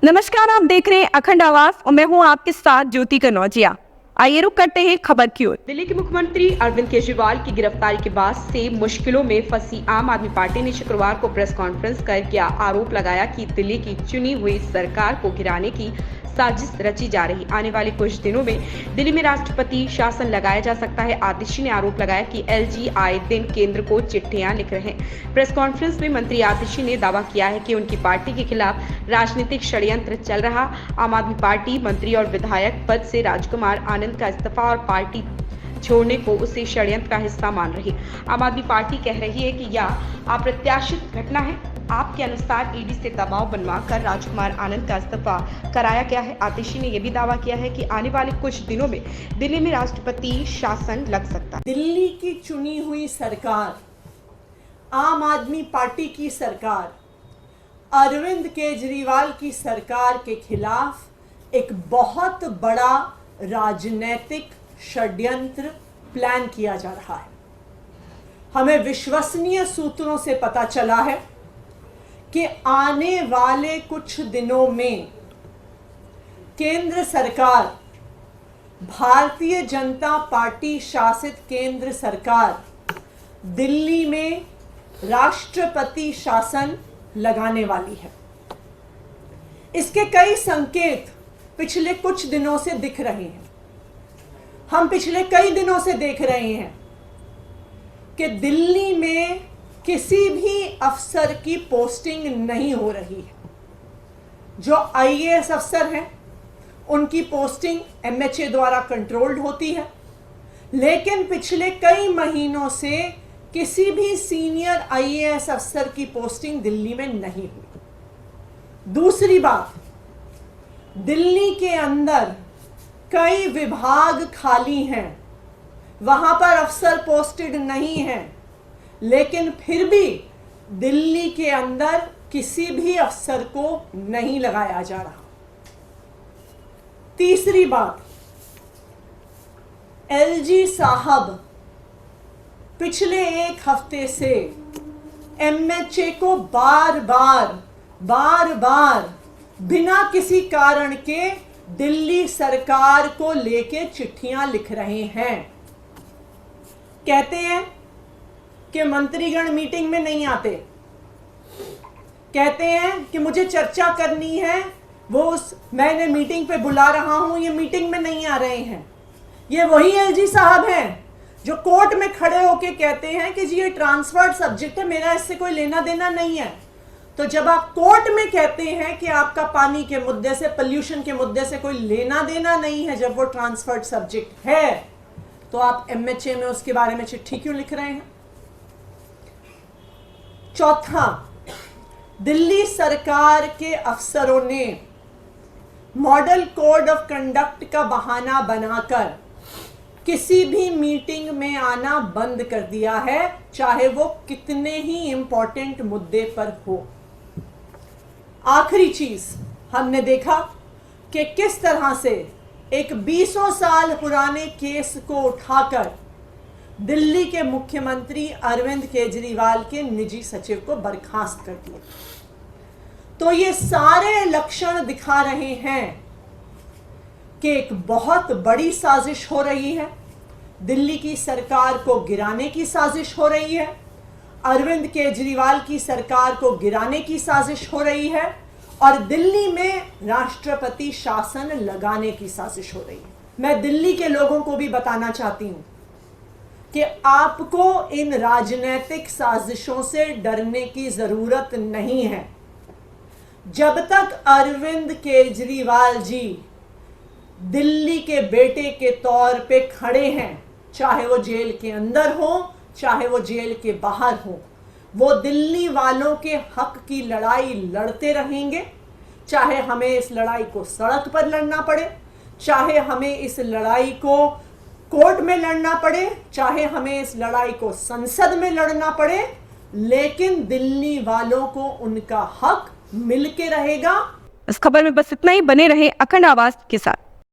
नमस्कार, आप देख रहे हैं अखंड आवाज और मैं हूं आपके साथ ज्योति कनौजिया। आइए रुक करते हैं खबर की ओर। दिल्ली के मुख्यमंत्री अरविंद केजरीवाल की गिरफ्तारी के बाद से मुश्किलों में फंसी आम आदमी पार्टी ने शुक्रवार को प्रेस कॉन्फ्रेंस कर आरोप लगाया कि दिल्ली की चुनी हुई सरकार को गिराने की साजिश रची जा रही। आने वाले कुछ दिनों में दिल्ली में राष्ट्रपति शासन लगाया जा सकता है। आतिशी ने आरोप लगाया कि एलजी आए दिन केंद्र को चिट्ठियां लिख रहे हैं। प्रेस कॉन्फ्रेंस में मंत्री आतिशी ने दावा किया है कि उनकी पार्टी के खिलाफ राजनीतिक षड्यंत्र चल रहा। आम आदमी पार्टी मंत्री और विधायक पद से राजकुमार आनंद का इस्तीफा और पार्टी छोड़ने को उसे षड्यंत्र का हिस्सा मान रही। आम आदमी पार्टी कह रही है कि यह अप्रत्याशित घटना है। आपके अनुसार ईडी से दबाव बनवाकर राजकुमार आनंद का इस्तीफा कराया गया है। आतिशी ने यह भी दावा किया है कि आने वाले कुछ दिनों में दिल्ली में राष्ट्रपति शासन लग सकता है। दिल्ली की चुनी हुई सरकार, आम आदमी पार्टी की सरकार, अरविंद केजरीवाल की सरकार के खिलाफ एक बहुत बड़ा राजनीतिक षड्यंत्र प्लान किया जा रहा है। हमें विश्वसनीय सूत्रों से पता चला है कि आने वाले कुछ दिनों में केंद्र सरकार, भारतीय जनता पार्टी शासित केंद्र सरकार दिल्ली में राष्ट्रपति शासन लगाने वाली है। इसके कई संकेत पिछले कुछ दिनों से दिख रहे हैं। हम पिछले कई दिनों से देख रहे हैं कि दिल्ली में किसी भी अफसर की पोस्टिंग नहीं हो रही है। जो आईएएस अफसर हैं उनकी पोस्टिंग एमएचए द्वारा कंट्रोल्ड होती है, लेकिन पिछले कई महीनों से किसी भी सीनियर आईएएस अफसर की पोस्टिंग दिल्ली में नहीं हुई। दूसरी बात, दिल्ली के अंदर कई विभाग खाली हैं, वहां पर अफसर पोस्टेड नहीं हैं, लेकिन फिर भी दिल्ली के अंदर किसी भी अफसर को नहीं लगाया जा रहा। तीसरी बात, एलजी साहब पिछले एक हफ्ते से एमएचए को बार बार बिना किसी कारण के दिल्ली सरकार को लेके चिट्ठियां लिख रहे हैं। कहते हैं कि मंत्रीगण मीटिंग में नहीं आते, कहते हैं कि मुझे चर्चा करनी है, मैंने मीटिंग पे बुला रहा हूं, ये मीटिंग में नहीं आ रहे हैं। ये वही एलजी साहब हैं जो कोर्ट में खड़े होके कहते हैं कि जी ये ट्रांसफर्ड सब्जेक्ट है, मेरा इससे कोई लेना देना नहीं है। तो जब आप कोर्ट में कहते हैं कि आपका पानी के मुद्दे से, पोल्यूशन के मुद्दे से कोई लेना देना नहीं है, जब वो ट्रांसफर्ड सब्जेक्ट है, तो आप एमएचए में उसके बारे में चिट्ठी क्यों लिख रहे हैं? चौथा, दिल्ली सरकार के अफसरों ने मॉडल कोड ऑफ कंडक्ट का बहाना बनाकर किसी भी मीटिंग में आना बंद कर दिया है, चाहे वो कितने ही इंपॉर्टेंट मुद्दे पर हो। आखिरी चीज, हमने देखा कि किस तरह से एक 20 साल पुराने केस को उठाकर दिल्ली के मुख्यमंत्री अरविंद केजरीवाल के निजी सचिव को बर्खास्त कर दिया। तो ये सारे लक्षण दिखा रहे हैं कि एक बहुत बड़ी साजिश हो रही है, दिल्ली की सरकार को गिराने की साजिश हो रही है, अरविंद केजरीवाल की सरकार को गिराने की साजिश हो रही है और दिल्ली में राष्ट्रपति शासन लगाने की साजिश हो रही है। मैं दिल्ली के लोगों को भी बताना चाहती हूं कि आपको इन राजनीतिक साजिशों से डरने की जरूरत नहीं है। जब तक अरविंद केजरीवाल जी दिल्ली के बेटे के तौर पे खड़े हैं, चाहे वो जेल के अंदर हो, चाहे वो जेल के बाहर हो, वो दिल्ली वालों के हक की लड़ाई लड़ते रहेंगे। चाहे हमें इस लड़ाई को सड़क पर लड़ना पड़े, चाहे हमें इस लड़ाई को कोर्ट में लड़ना पड़े, चाहे हमें इस लड़ाई को संसद में लड़ना पड़े, लेकिन दिल्ली वालों को उनका हक मिल के रहेगा। इस खबर में बस इतना ही। बने रहे अखंड आवाज के साथ।